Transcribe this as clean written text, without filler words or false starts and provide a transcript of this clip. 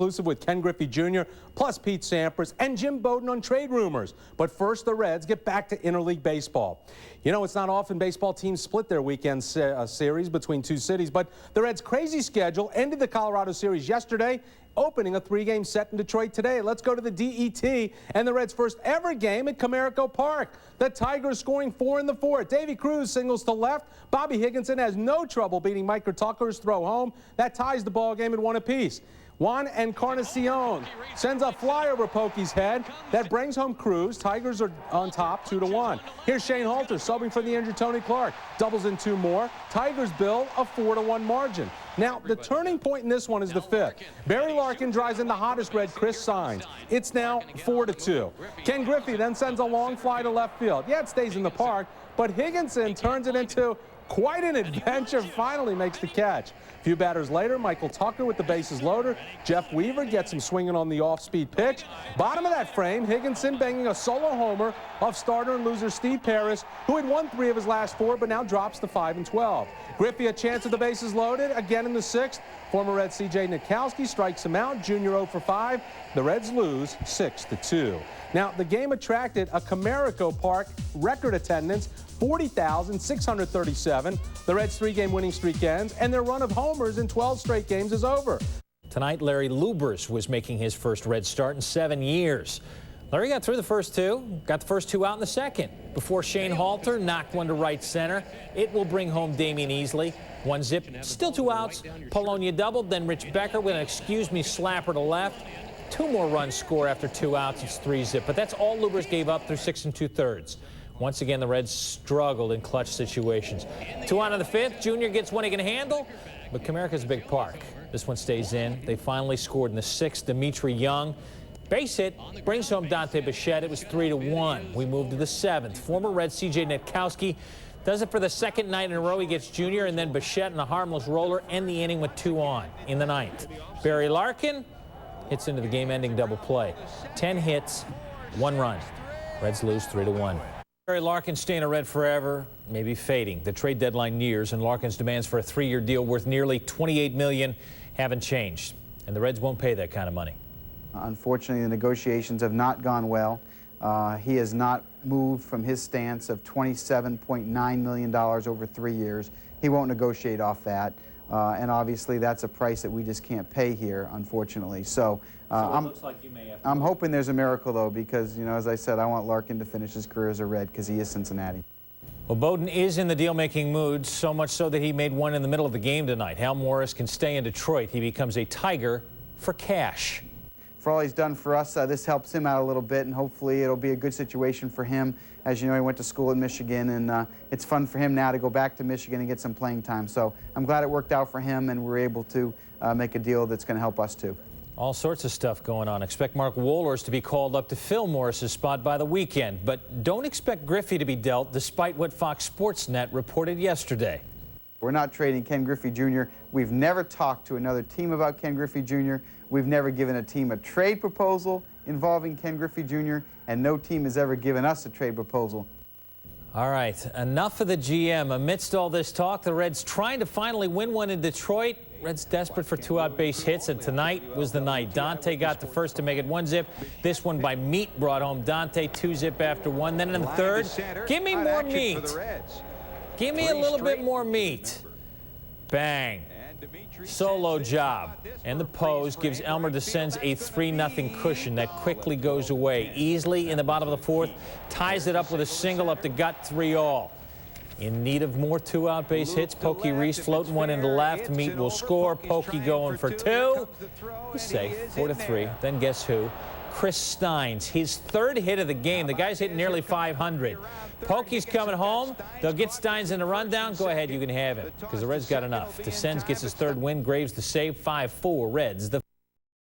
Exclusive with Ken Griffey Jr., plus Pete Sampras and Jim Bowden on trade rumors. But first, the Reds get back to interleague baseball. You know, it's not often baseball teams split their weekend series between two cities, but the Reds' crazy schedule ended the Colorado series yesterday, opening a three-game set in Detroit today. Let's go to the DET and the Reds' first ever game at Comerico Park. The Tigers scoring 4 in the fourth. Davy Cruz singles to left. Bobby Higginson has no trouble beating Mike Tucker's throw home. That ties the ball game at 1 apiece. Juan Encarnacion sends a fly over Pokey's head. That brings home Cruz. Tigers are on top 2-1. Here's Shane Halter subbing for the injured Tony Clark. Doubles in 2 more. Tigers build a 4-1 margin. Now, the turning point in this one is the 5th. Barry Larkin drives in the hottest Red, Chris Signs. It's now 4-2. Ken Griffey then sends a long fly to left field. Yeah, it stays in the park, but Higginson turns it into quite an adventure, finally makes the catch. A few batters later, Michael Tucker with the bases loaded. Jeff Weaver gets him swinging on the off-speed pitch. Bottom of that frame, Higginson banging a solo homer off starter and loser Steve Paris, who had won 3 of his last 4, but now drops to 5-12. Griffey a chance at the bases loaded, again in the 6th. Former Red C.J. Nitkowski strikes him out, Junior 0 for 5. The Reds lose 6-2. Now, the game attracted a Comerico Park record attendance, 40,637. The Reds' 3-game winning streak ends, and their run of homers in 12 straight games is over. Tonight, Larry Lubers was making his first Red start in 7 years. Larry got through the first 2, got the first 2 out in the second, before Shane Halter knocked one to right center. It will bring home Damian Easley. 1-zip, still 2 outs. Polonia doubled, then Rich Becker with an excuse-me slapper to left. 2 more runs score after 2 outs. It's 3-zip, but that's all Lubers gave up through 6 2/3. Once again, the Reds struggled in clutch situations. 2 on in the 5th. Junior gets one he can handle, but Comerica's a big park. This one stays in. They finally scored in the 6th. Dimitri Young, base hit, brings home Dante Bichette. It was 3-1. We move to the 7th. Former Red C.J. Nitkowski does it for the 2nd night in a row. He gets Junior, and then Bichette and a harmless roller end the inning with 2 on in the 9th. Barry Larkin hits into the game-ending double play. 10 hits, 1 run. Reds lose 3-1. Barry Larkin staying a Red forever, maybe fading. The trade deadline nears, and Larkin's demands for a 3-year deal worth nearly $28 million haven't changed, and the Reds won't pay that kind of money. Unfortunately, the negotiations have not gone well. He has not moved from his stance of $27.9 million over 3 years. He won't negotiate off that. And obviously, that's a price that we just can't pay here, unfortunately. So it looks like you may have I'm hoping there's a miracle, though, because, you know, as I said, I want Larkin to finish his career as a Red because he is Cincinnati. Well, Bowden is in the deal-making mood, so much so that he made one in the middle of the game tonight. Hal Morris can stay in Detroit. He becomes a Tiger for cash. For all he's done for us, this helps him out a little bit, and hopefully it'll be a good situation for him. As you know, he went to school in Michigan, and it's fun for him now to go back to Michigan and get some playing time. So I'm glad it worked out for him, and we're able to make a deal that's going to help us, too. All sorts of stuff going on. Expect Mark Wohlers to be called up to fill Morris's spot by the weekend, but don't expect Griffey to be dealt, despite what Fox Sports Net reported yesterday. We're not trading Ken Griffey Jr. We've never talked to another team about Ken Griffey Jr. We've never given a team a trade proposal involving Ken Griffey Jr., and no team has ever given us a trade proposal. All right, enough of the GM. Amidst all this talk, the Reds trying to finally win one in Detroit. Reds desperate for 2-out base hits, and tonight was the night. Dante got the first to make it 1-zip. This one by Meat brought home Dante 2-zip after 1. Then in the 3rd, give me more meat. Give me a little bit more meat. Bang. Solo job. And the pose gives Elmer DeSenz a 3-0 cushion that quickly goes away. Easley in the bottom of the 4th ties it up with a single up the gut, 3-all. In need of more 2-out base hits, Pokey Reese floating one into left. Meat will score. Pokey going for 2. He's safe, 4-3. Then guess who? Chris Steins, his 3rd hit of the game. The guy's hitting nearly 500. Pokey's coming home. They'll get Steins in the rundown. Go ahead, you can have him, because the Reds got enough. DeSenz gets his 3rd win. Graves the save, 5-4 Reds.